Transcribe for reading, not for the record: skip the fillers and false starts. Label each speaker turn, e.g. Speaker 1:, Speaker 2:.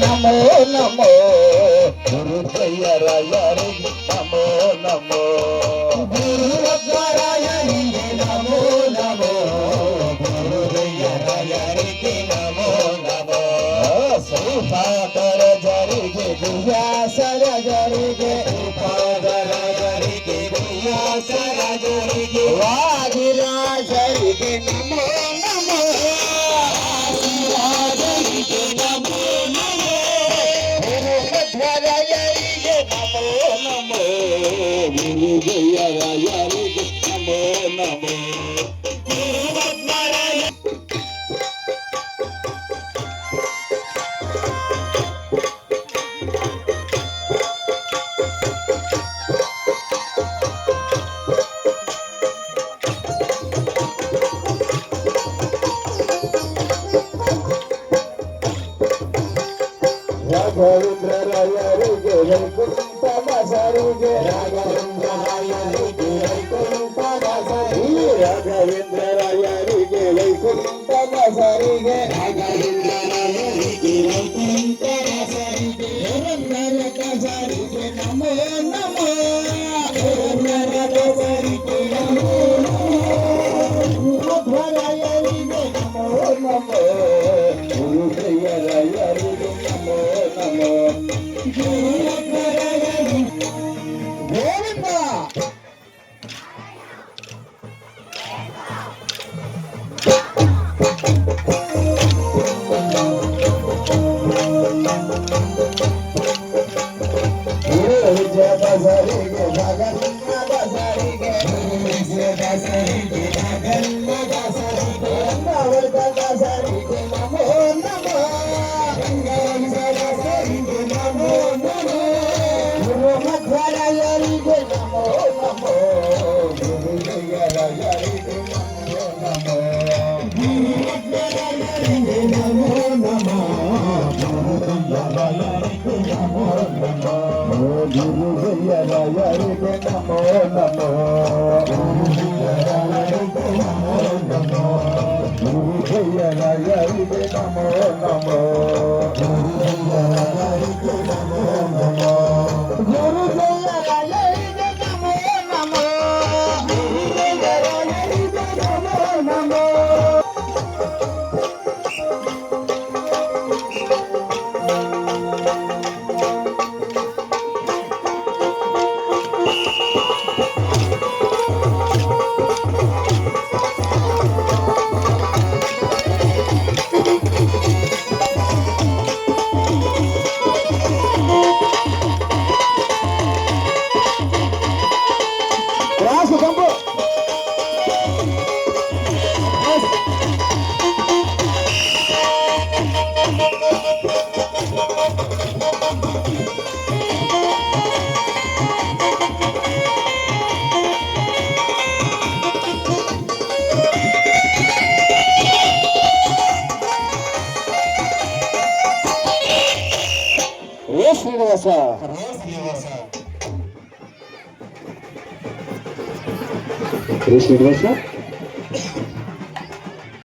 Speaker 1: ನಮೋ ನಮೋ ಗುರುದಯ್ಯರಾಯರಿಗೆ ನಮೋ ನಮೋ ಗುರುವರಾಯರಿಗೆ ನಮೋ ನಮೋ ಗುರುದಯ್ಯರಾಯರಿಗೆ ನಮೋ ನಮೋ ಶ್ರೀಪಾದರ ಜರಿಗೆ ಗುಹ್ಯಾಸರ ಜರಿಗೆ ಪಾದರಾಜರಿಗೆ ಗುಹ್ಯಾಸರ ಜರಿಗೆ ವಾದಿರಾಜರಿಗೆ ನಮೋ ನಮೋ ರಾಜರಿಗೆ ನಮೋ ನಮೋ ಗುರುಮಧ್ವರಾಯರಿಗೆ ನಮೋ ನಮೋ ಗುರುದಯ್ಯರಾಯರಿಗೆ ನಮೋ ನಮೋ ರಾಘವೇಂದ್ರರಾಯರಿಗೆ ವೈಕುಂಠ ವಾಸರಿಗೆ ರಾಘವೇಂದ್ರರಾಯರಿಗೆ ವೈಕುಂಠ ವಾಸರಿಗೆ ರಾಘವೇಂದ್ರರಾಯರಿಗೆ ವೈಕುಂಠ ವಾಸರಿಗೆ ರಾಘವೇಂದ್ರರಾಯರಿಗೆ ವೈಕುಂಠ ವಾಸರಿಗೆ ನರಕಸರಿಗೆ ನಮೋ ನಮೋ ನರಕಸರಿಗೆ ನಮೋ ನಮೋ ರಾಯರಿಗೆ ನಮೋ ನಮೋ ಗುರುದಯ್ಯರಾಯರಿಗೆ ನಮೋ ನಮೋ ಗೋವಿಂದ ಬಸರಿಗೆ ಭಗನ್ನ ಬಸರಿಗೆ ಬಸರಿಗೆ ಭಗನ್ನ ಬಸರಿಗೆ ಬಸರಿಗೆ ನಮೋ ನಮೋ ಬಸರಿಗೆ ನಮೋ ನಮೋ ಗುರುಮಧ್ವರಾಯರಿಗೆ ನಮೋ ನಮೋ ಗುರುದಯ್ಯರಾಯರಿಗೆ ನಮೋ ನಮೋ ಗುರುಮಧ್ವರಾಯರಿಗೆ ನಮೋ ನಮೋ ಗುರುದಯ್ಯರಾಯರಿಗೆ ನಮೋ ನಮೋ ಗುರುದಯ್ಯರಾಯರಿಗೆ ನಮೋ ನಮೋ ಗುರುದಯ್ಯರಾಯರಿಗೆ ನಮೋ ನಮೋ ಗುರುದಯ್ಯರಾಯರಿಗೆ ನಮೋ ನಮೋ ಗುರುದಯ್ಯರಾಯರಿಗೆ ನಮೋ ನಮೋ ಗುರುದಯ್ಯರಾಯರಿಗೆ ನಮೋ ನಮೋ ಗುರುದಯ್ಯರಾಯರಿಗೆ ನಮೋ ನಮೋ ಶ್ರೀನಿವಾಸ ಶ್ರೀನಿವಾಸ